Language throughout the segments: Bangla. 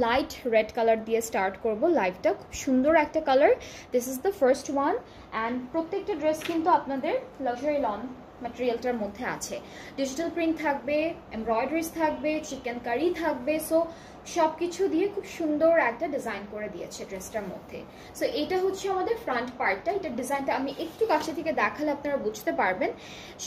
লাইট রেড কালার দিয়ে স্টার্ট করব লাইভটা। খুব সুন্দর একটা colour, this is the first one. And প্রত্যেকটা ড্রেস কিন্তু আপনাদের লাক্সারি লন ম্যাটেরিয়ালটার মধ্যে আছে। ডিজিটাল প্রিন্ট থাকবে, এমব্রয়ডারিজ থাকবে, চিকেন কারি থাকবে। সো সব কিছু দিয়ে খুব সুন্দর একটা ডিজাইন করে দিয়েছে ড্রেসটার মধ্যে। সো এটা হচ্ছে আমাদের ফ্রন্ট পার্টটা। এটার ডিজাইনটা আমি একটু কাছে থেকে দেখালে আপনারা বুঝতে পারবেন।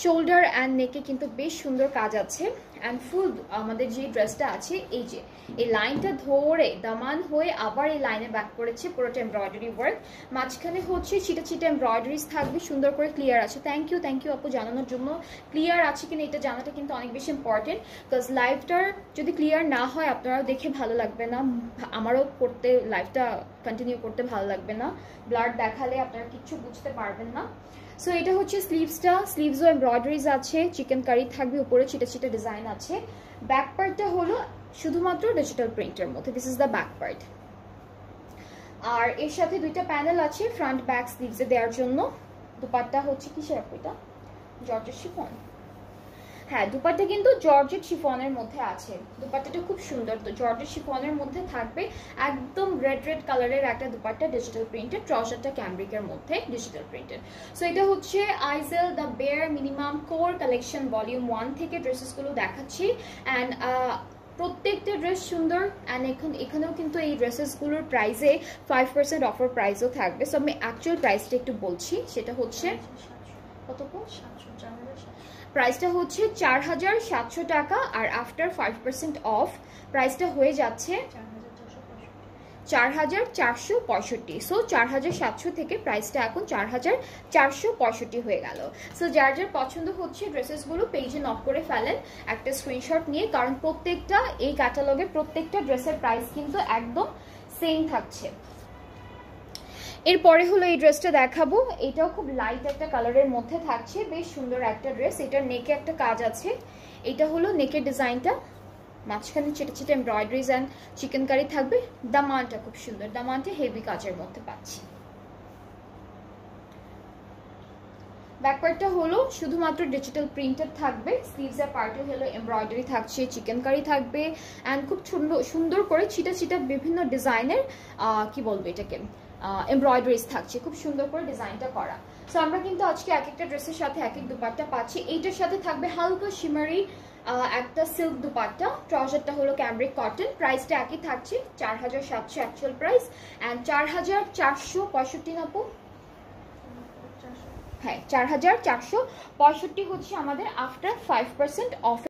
শোল্ডার অ্যান্ড নেকে কিন্তু বেশ সুন্দর কাজ আছে। অ্যান্ড ফুল আমাদের যে ড্রেসটা আছে, এই যে এই লাইনটা ধরে দামান হয়ে আবার এই লাইনে ব্যাক করেছে, পুরোটা এমব্রয়ডারি ওয়ার্ক। মাঝখানে হচ্ছে ছিটা ছিটা এমব্রয়ডারিজ থাকবে, সুন্দর করে ক্লিয়ার আছে। থ্যাংক ইউ আপু জানানোর জন্য। ক্লিয়ার আছে কিনা এটা জানাটা কিন্তু অনেক বেশি ইম্পর্টেন্ট, বিকজ লাইভটার যদি ক্লিয়ার না হয় আপনারাও দেখে ভালো লাগবে না, আমারও করতে লাইভটা কন্টিনিউ করতে ভালো লাগবে না। ব্লাড দেখালে আপনারা কিচ্ছু বুঝতে পারবেন না। সো এটা হচ্ছে স্লিভসটা, স্লিভসও এমব্রয়ডারিজ আছে, চিকেন কারি থাকবে, উপরে ছিটা ছিটা ডিজাইন আছে। ব্যাক পার্টটা হলো শুধুমাত্র ডিজিটাল প্রিন্টের মধ্যে, this is the back part. আর এর সাথে দুইটা প্যানেল আছে ফ্রন্ট ব্যাক স্লিভসে দেওয়ার জন্য। দুপাট্টা হচ্ছে কিসের আপু এটা? Georgette chiffon. হ্যাঁ, দুপাট্টা কিন্তু জর্জেট শিফনের মধ্যে আছে। দুপাট্টাটা খুব সুন্দর, তো জর্জেট শিফনের মধ্যে থাকবে একদম রেড কালারের একটা দুপাট্টা, ডিজিটাল প্রিন্টেড। ট্রাউজারটা ক্যামব্রিকের মধ্যে ডিজিটাল প্রিন্টেড। সো এটা হচ্ছে আইজেল the bare minimum core collection volume 1 থেকে ড্রেসেসগুলো দেখাচ্ছি। অ্যান্ড প্রত্যেকটা ড্রেস সুন্দর। অ্যান্ড এখানেও কিন্তু এই ড্রেসেসগুলোর প্রাইসে 5% অফার প্রাইসও থাকবে। সো আমি অ্যাকচুয়াল প্রাইসটা একটু বলছি, সেটা হচ্ছে কত? প্রাইসটা হচ্ছে 4700 টাকা, আর আফটার 5% অফ প্রাইসটা হয়ে যাচ্ছে 4465। সো 4700 থেকে প্রাইসটা এখন 4465 হয়ে গেল। সো যার যার পছন্দ হচ্ছে ড্রেসেসগুলো পেজে নক করে ফেলেন একটা স্ক্রিনশট নিয়ে, কারণ প্রত্যেকটা এই ক্যাটালগে প্রত্যেকটা ড্রেসের প্রাইস কিন্তু একদম সেম থাকছে। এরপরে হলো এই ড্রেসটা দেখাবো, এটাও খুব লাইট একটা কালারের মধ্যে থাকছে, বেশ সুন্দর একটা ড্রেস। এটার নেকে একটা কাজ আছে, এটা হলো নেকের ডিজাইনটা, মাঝখানে ছিটা ছিটা এমব্রয়ডারিজ অ্যান্ড চিকেন কারি থাকবে। দামানটা খুব সুন্দর, দামানটা হেভি কাজের মধ্যে পাচ্ছি। ব্যাকপার্টটা হলো শুধুমাত্র ডিজিটাল প্রিন্টেড থাকবে, স্লিভসের পার্টে হলো এমব্রয়ডারি থাকছে, চিকেন কারি থাকবে। অ্যান্ড খুব সুন্দর করে ছিটা ছিটা বিভিন্ন ডিজাইনের কি বলবো এটাকে, এমব্রয়ডারিজ থাকছে, খুব সুন্দর করে ডিজাইনটা করা। সো আমরা কিন্তু আজকে এক একটা ড্রেসের সাথে এক এক দুপাট্টা পাচ্ছি। এইটার সাথে থাকবে হালকা শিমারি একটা সিল্ক দুপাট্টা। ট্রাউজারটা হলো ক্যামব্রিক কটন। প্রাইসটা একই থাকছে 4700 অ্যাকচুয়াল প্রাইস। অ্যান্ড 4465 আপু, হ্যাঁ 4465 হচ্ছে আমাদের আফটার 5% অফ।